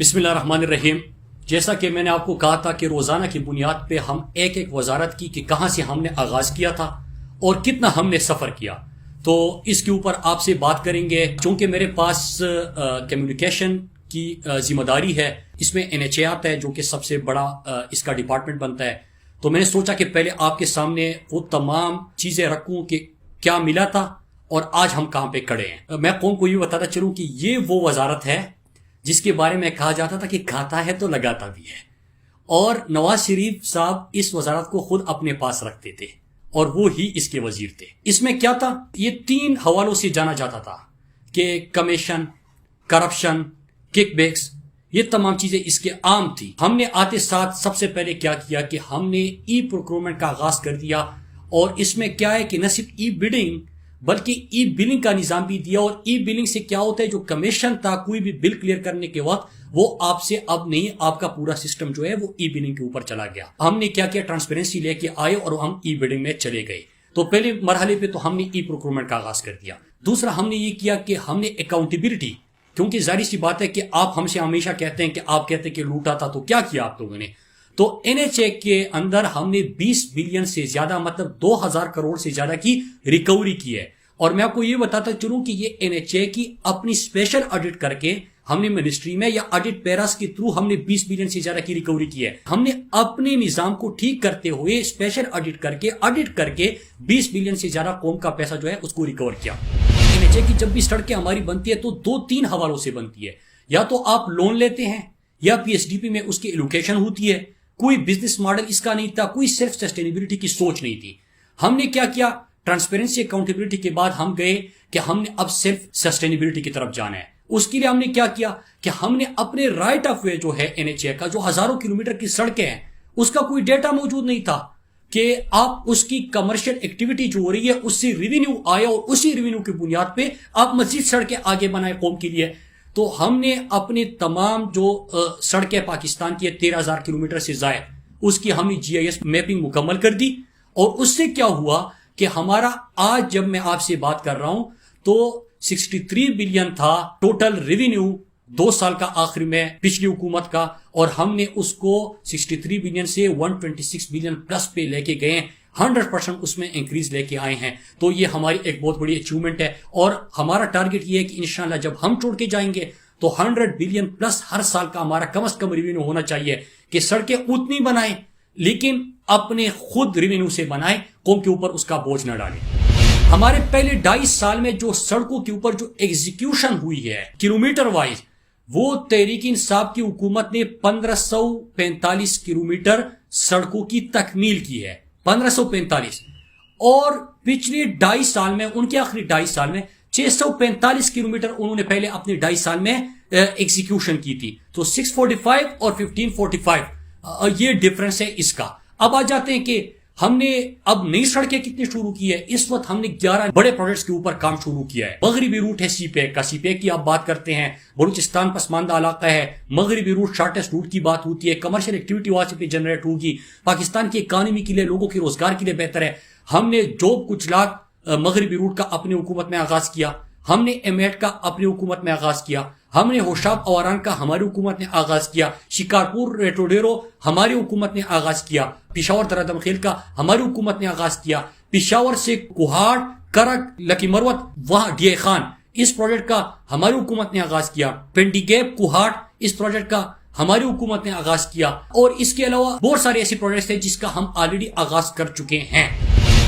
بسم اللہ الرحمن الرحیم۔ جیسا کہ میں نے آپ کو کہا تھا کہ روزانہ کی بنیاد پہ ہم ایک ایک وزارت کی کہ کہاں سے ہم نے آغاز کیا تھا اور کتنا ہم نے سفر کیا، تو اس کے اوپر آپ سے بات کریں گے۔ چونکہ میرے پاس کمیونیکیشن کی ذمہ داری ہے، اس میں NHA آتا ہے جو کہ سب سے بڑا اس کا ڈپارٹمنٹ بنتا ہے، تو میں نے سوچا کہ پہلے آپ کے سامنے وہ تمام چیزیں رکھوں کہ کیا ملا تھا اور آج ہم کہاں پہ کھڑے ہیں۔ میں قوم کو یہ بتاتا چلوں کہ یہ وہ وزارت ہے جس کے بارے میں کہا جاتا تھا کہ کھاتا ہے تو لگاتا بھی ہے، اور نواز شریف صاحب اس وزارت کو خود اپنے پاس رکھتے تھے اور وہ ہی اس کے وزیر تھے۔ اس میں کیا تھا، یہ 3 حوالوں سے جانا جاتا تھا کہ کمیشن، کرپشن، کک بیکس، یہ تمام چیزیں اس کے عام تھی۔ ہم نے آتے ساتھ سب سے پہلے کیا کیا کہ ہم نے ای پروکیورمنٹ کا آغاز کر دیا، اور اس میں کیا ہے کہ نہ صرف ای بڈنگ بلکہ ای بلنگ کا نظام بھی دیا۔ اور ای بلنگ سے کیا ہوتا ہے، جو کمیشن تھا کوئی بھی بل کلیئر کرنے کے وقت، وہ آپ سے اب نہیں، آپ کا پورا سسٹم جو ہے وہ ای بلنگ کے اوپر چلا گیا۔ ہم نے کیا کیا، ٹرانسپیرنسی لے کے آئے اور ہم ای بلنگ میں چلے گئے۔ تو پہلے مرحلے پہ تو ہم نے ای پروکیورمنٹ کا آغاز کر دیا۔ دوسرا ہم نے یہ کیا کہ ہم نے اکاؤنٹیبلٹی، کیونکہ ظاہر سی بات ہے کہ آپ ہم سے ہمیشہ کہتے ہیں کہ آپ کہتے ہیں کہ لوٹا تھا، تو کیا کیا آپ لوگوں نے؟ تو NHA کے اندر ہم نے 20 بلین سے زیادہ، مطلب 2000 کروڑ سے زیادہ کی ریکوری کی ہے۔ اور میں آپ کو یہ بتاتا چلوں کہ یہ NHA کی اپنی اسپیشل آڈٹ کر کے ہم نے منسٹری میں یا آڈٹ پیراس کے تھرو ہم نے 20 بلین سے زیادہ کی ریکوری کی ہے۔ ہم نے اپنے نظام کو ٹھیک کرتے ہوئے اسپیشل آڈٹ کر کے 20 بلین سے زیادہ قوم کا پیسہ جو ہے اس کو ریکور کیا۔ NHA کی جب بھی سڑکیں ہماری بنتی ہے تو 2-3 حوالوں سے بنتی ہے، یا تو آپ لون لیتے ہیں یا PSDP میں اس کی ایلوکیشن ہوتی ہے۔ کوئی بزنس ماڈل اس کا نہیں تھا، کوئی سیلف سسٹینیبلٹی کی سوچ نہیں تھی۔ ہم نے کیا کیا، ٹرانسپیرنسی اکاؤنٹیبلٹی کے بعد ہم گئے کہ ہم نے اب سیلف سسٹینیبلٹی کی طرف جانا ہے۔ اس کے لیے ہم نے کیا کیا کہ ہم نے اپنے رائٹ آف وے جو ہے NHA کا، جو ہزاروں کلومیٹر کی سڑکیں ہیں، اس کا کوئی ڈیٹا موجود نہیں تھا کہ آپ اس کی کمرشل ایکٹیویٹی جو ہو رہی ہے اس سے ریونیو آیا، اور اسی ریونیو کی بنیاد پہ آپ مزید سڑکیں آگے بنائے قوم کے لیے۔ تو ہم نے اپنے تمام جو سڑکیں پاکستان کی 13,000 کلومیٹر سے زائد، اس کی ہم نے GIS میپنگ مکمل کر دی۔ اور اس سے کیا ہوا کہ ہمارا آج جب میں آپ سے بات کر رہا ہوں تو 63 بلین تھا ٹوٹل ریونیو 2 سال کا آخر میں پچھلی حکومت کا، اور ہم نے اس کو 63 بلین سے 126 بلین پلس پہ لے کے گئے ہیں۔ 100% اس میں انکریز لے کے آئے ہیں۔ تو یہ ہماری ایک بہت بڑی اچیومنٹ ہے، اور ہمارا ٹارگٹ یہ ہے کہ انشاءاللہ جب ہم چھوڑ کے جائیں گے تو 100 بلین پلس ہر سال کا ہمارا کم از کم ریونیو ہونا چاہیے، کہ سڑکیں اتنی بنائیں لیکن اپنے خود ریونیو سے بنائیں، قوم کے اوپر اس کا بوجھ نہ ڈالیں۔ ہمارے پہلے 2.5 سال میں جو سڑکوں کے اوپر جو ایگزیکیوشن ہوئی ہے کلومیٹر وائز، وہ تحریک انصاف کی حکومت نے 1545 کلومیٹر سڑکوں کی تکمیل کی ہے، 1545۔ اور پچھلے 2.5 سال میں، ان کے آخری 2.5 سال میں 645 کلومیٹر انہوں نے پہلے اپنے 2.5 سال میں ایگزیکیوشن کی تھی۔ تو 645 اور 1545 یہ ڈیفرنس ہے اس کا۔ اب آ جاتے ہیں کہ ہم نے اب نئی سڑکیں کتنی شروع کی ہے۔ اس وقت ہم نے 11 بڑے پروجیکٹس کے اوپر کام شروع کیا ہے۔ مغربی روٹ ہے سی پیک کا، سی پیک کی آپ بات کرتے ہیں، بلوچستان پسماندہ علاقہ ہے، مغربی روٹ شارٹیسٹ روٹ کی بات ہوتی ہے، کمرشل ایکٹیویٹی وہاں سے پہ جنریٹ ہوگی، پاکستان کی اکانومی کے لیے، لوگوں کے روزگار کے لیے بہتر ہے۔ ہم نے جوب کچھ لاکھ مغربی روٹ کا اپنی حکومت میں آغاز کیا، ہم نے ایمیٹ کا اپنی حکومت میں آغاز کیا، ہم نے ہوشاب اواران کا ہماری حکومت نے آغاز کیا، شکارپور ریٹوڈیرو ہماری حکومت نے آغاز کیا، پشاور درادم خیل کا ہماری حکومت نے آغاز کیا، پشاور سے کوہاڑ، کرک، لکی مروت، وہاں ڈی خان، اس پروجیکٹ کا ہماری حکومت نے آغاز کیا، پنڈی گیپ، کوہاٹ، اس پروجیکٹ کا ہماری حکومت نے آغاز کیا۔ اور اس کے علاوہ بہت سارے ایسے پروجیکٹس ہیں جس کا ہم آلریڈی آغاز کر چکے ہیں۔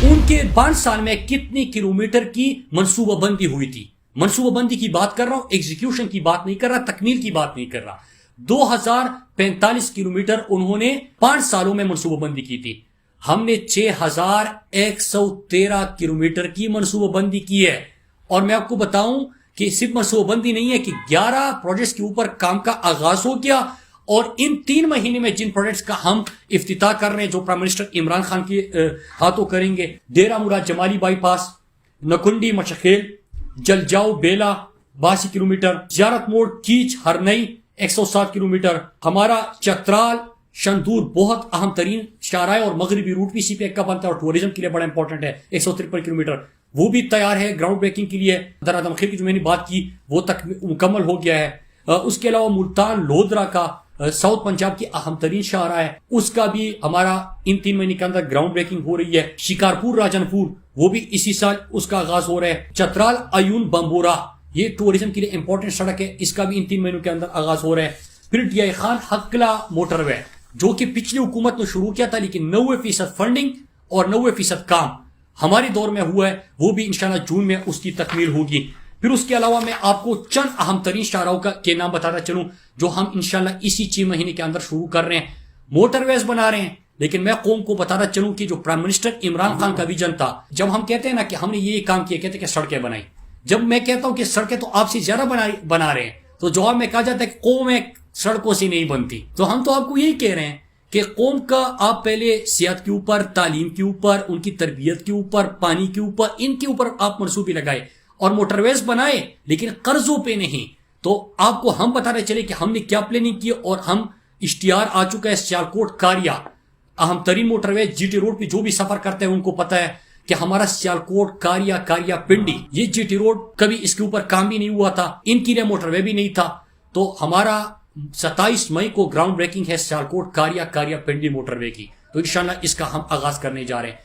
ان کے 5 سال میں کتنی کلومیٹر کی منصوبہ بندی ہوئی تھی؟ منصوبہ بندی کی بات کر رہا ہوں، ایگزیکیوشن کی بات نہیں کر رہا، تکمیل کی بات نہیں کر رہا۔ 2045 کلومیٹر انہوں نے 5 سالوں میں منصوبہ بندی کی تھی۔ ہم نے 6113 کلومیٹر کی منصوبہ بندی کی ہے۔ اور میں آپ کو بتاؤں کہ صرف منصوبہ بندی نہیں ہے کہ 11 پروجیکٹس کے اوپر کام کا آغاز ہو گیا، اور ان 3 مہینے میں جن پروجیکٹس کا ہم افتتاح کر رہے ہیں، جو پرائم منسٹر عمران خان کے ہاتھوں کریں گے، ڈیرہ مراد جمالی بائی پاس، نکنڈی مشخیل، جلجاؤ بیلا 82 کلومیٹر، زیارت موڑ کیچ ہرنئی 107 کلومیٹر، ہمارا چترال شندور بہت اہم ترین شاہراہ اور مغربی روٹ بھی سی پی ایک کا بنتا ہے اور ٹورزم کے لیے بڑا امپورٹنٹ ہے، 153 کلومیٹر، وہ بھی تیار ہے گراؤنڈ بریکنگ کے لیے۔ درادم خیل کی جو میں نے بات کی وہ تک مکمل ہو گیا ہے۔ اس کے علاوہ ملتان لودرا کا ساؤتھ پنجاب کی اہم ترین شاہراہ ہے، اس کا بھی ہمارا ان 3 مہینے کے اندر گراؤنڈ بریکنگ ہو رہی ہے۔ شکارپور راجن پور وہ بھی اسی سال اس کا آغاز ہو رہا ہے۔ چترال ایون بمبورا یہ ٹورزم کے لیے امپورٹنٹ سڑک ہے، اس کا بھی ان 3 مہینوں کے اندر آغاز ہو رہا ہے۔ پھر ڈی آئی خان حقلہ موٹر وے جو کہ پچھلی حکومت نے شروع کیا تھا، لیکن 90% فنڈنگ اور 90% کام ہمارے دور میں ہوا ہے، وہ بھی انشاءاللہ جون میں اس کی تکمیل ہوگی۔ پھر اس کے علاوہ میں آپ کو چند اہم ترین شاہراہوں کے نام بتاتا چلوں جو ہم انشاءاللہ اسی 6 مہینے کے اندر شروع کر رہے ہیں۔ موٹر ویز بنا رہے ہیں، لیکن میں قوم کو بتاتا چلوں کہ جو پرائم منسٹر عمران خان کا ویژن تھا، جب ہم کہتے ہیں نا کہ ہم نے یہ کام کیا، کہتے ہیں کہ سڑکیں بنائی، جب میں کہتا ہوں کہ سڑکیں تو آپ سے زیادہ بنا رہے ہیں، تو جواب میں کہا جاتا ہے کہ قوم سڑکوں سے نہیں بنتی۔ تو ہم تو آپ کو یہی کہہ رہے ہیں کہ قوم کا آپ پہلے صحت کے اوپر، تعلیم کے اوپر، ان کی تربیت کے اوپر، پانی کے اوپر، ان کے اوپر آپ منصوبے لگائے اور موٹر ویز بنائے، لیکن قرضوں پہ نہیں۔ تو آپ کو ہم بتانے چلے کہ ہم نے کیا پلاننگ کی، اور ہم اشتہار آ چکا ہے سیالکوٹ کاریا اہم ترین موٹر وے، جی ٹی روڈ پہ جو بھی سفر کرتے ہیں ان کو پتا ہے کہ ہمارا سیالکوٹ کاریا پنڈی یہ جی ٹی روڈ کبھی اس کے اوپر کام بھی نہیں ہوا تھا، ان کے لیے موٹر وے بھی نہیں تھا۔ تو ہمارا 27 مئی کو گراؤنڈ بریکنگ ہے سیالکوٹ کاریا پنڈی موٹر وے کی، تو انشاءاللہ اس کا ہم آغاز کرنے جا رہے ہیں۔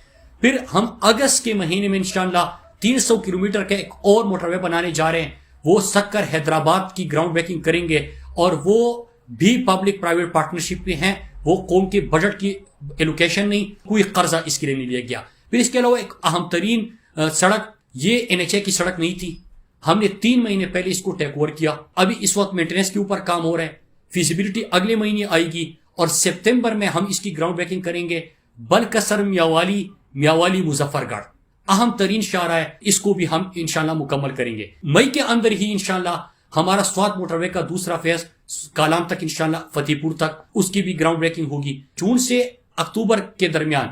پھر ہم اگست کے مہینے میں انشاءاللہ 300 کلومیٹر کا ایک اور موٹر وے بنانے جا رہے ہیں، وہ سکر حیدرآباد کی گراؤنڈ بریکنگ کریں گے، اور وہ بھی پبلک پرائیویٹ پارٹنرشپ میں ہیں، وہ قوم کے بجٹ کی ایلوکیشن نہیں، کوئی قرضہ اس کے لیے نہیں لیا گیا۔ پھر اس کے علاوہ ایک اہم ترین سڑک یہ NHA کی سڑک نہیں تھی، ہم نے 3 مہینے پہلے اس کو ٹیک اوور کیا، ابھی اس وقت مینٹیننس کے اوپر کام ہو رہا ہے، فیزیبلٹی اگلے مہینے آئے گی، اور سپتمبر میں ہم اس کی گراؤنڈ بریکنگ کریں گے۔ بلکسر میاوالی مظفر گڑھ اہم ترین شاہراہ ہے، اس کو بھی ہم انشاءاللہ مکمل کریں گے۔ مئی کے اندر ہی انشاءاللہ ہمارا سوات موٹر وے کا دوسرا فیز کالام تک انشاءاللہ فتح پور تک اس کی بھی گراؤنڈ بریکنگ ہوگی۔ جون سے اکتوبر کے درمیان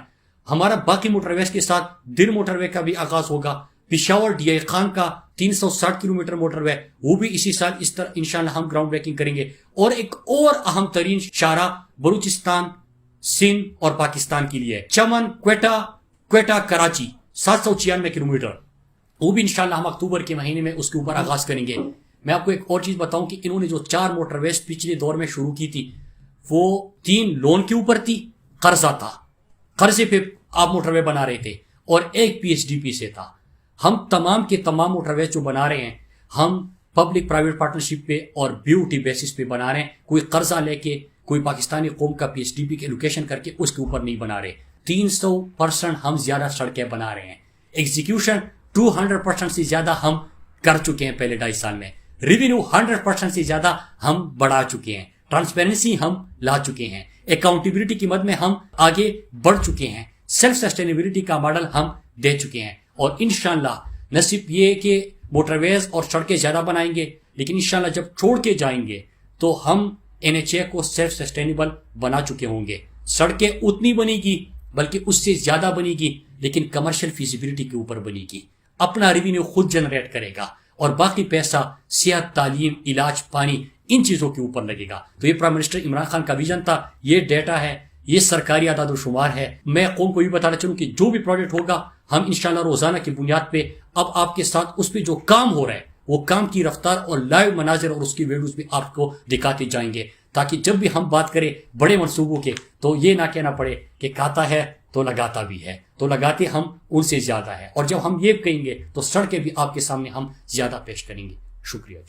ہمارا باقی موٹر ویز کے ساتھ دل موٹر وے کا بھی آغاز ہوگا۔ پشاور ڈی آئی خان کا 360 کلومیٹر موٹر وے وہ بھی اسی سال اس طرح انشاءاللہ ہم گراؤنڈ بریکنگ کریں گے۔ اور ایک اور اہم ترین شاہراہ بلوچستان، سندھ اور پاکستان کے لیے چمن کوئٹہ کراچی 796 کلومیٹر، وہ بھی انشاءاللہ ہم اکتوبر کے مہینے میں اس کے اوپر آغاز کریں گے۔ میں آپ کو ایک اور چیز بتاؤں کہ انہوں نے جو 4 موٹر ویز پچھلے دور میں شروع کی تھی، وہ 3 لون کے اوپر تھی، قرضہ تھا، قرضے پہ آپ موٹر وے بنا رہے تھے، اور ایک PSDP سے تھا۔ ہم تمام کے تمام موٹر ویز جو بنا رہے ہیں، ہم پبلک پرائیویٹ پارٹنرشپ پہ اور BOT بیسس پہ بنا رہے ہیں، کوئی قرضہ لے کے، کوئی پاکستانی قوم کا PSDP کی ایلوکیشن کر کے اس کے اوپر نہیں بنا رہے۔ 300% ہم زیادہ سڑکیں بنا رہے ہیں، ایگزیکیوشن 200% سے زیادہ ہم کر چکے ہیں پہلے 2.5 سال میں، ریونیو 100% سے زیادہ ہم بڑھا چکے ہیں، ٹرانسپیرنسی ہم لا چکے ہیں، اکاؤنٹیبلٹی کی مد میں ہم آگے بڑھ چکے ہیں، سیلف سسٹینیبلٹی کا ماڈل ہم دے چکے ہیں، اور انشاءاللہ نہ صرف یہ کہ موٹر ویز اور سڑکیں زیادہ بنائیں گے، لیکن انشاءاللہ جب چھوڑ کے جائیں گے تو ہم NHA کو سیلف سسٹینیبل بنا چکے ہوں گے۔ سڑکیں اتنی بنے گی بلکہ اس سے زیادہ بنے گی، لیکن کمرشل فیزیبلٹی کے اوپر بنے گی، اپنا ریونیو خود جنریٹ کرے گا، اور باقی پیسہ صحت، تعلیم، علاج، پانی ان چیزوں کے اوپر لگے گا۔ تو یہ پرائم منسٹر عمران خان کا ویژن تھا، یہ ڈیٹا ہے، یہ سرکاری اعداد و شمار ہے۔ میں قوم کو بھی بتانا چاہوں کہ جو بھی پروجیکٹ ہوگا ہم انشاءاللہ روزانہ کی بنیاد پہ اب آپ کے ساتھ اس پہ جو کام ہو رہا ہے وہ کام کی رفتار اور لائیو مناظر اور اس کی ویڈیوز بھی آپ کو دکھاتے جائیں گے، تاکہ جب بھی ہم بات کریں بڑے منصوبوں کے تو یہ نہ کہنا پڑے کہ کھاتا ہے تو لگاتا بھی ہے، تو لگاتے ہم ان سے زیادہ ہے، اور جب ہم یہ کہیں گے تو سڑکیں بھی آپ کے سامنے ہم زیادہ پیش کریں گے۔ شکریہ۔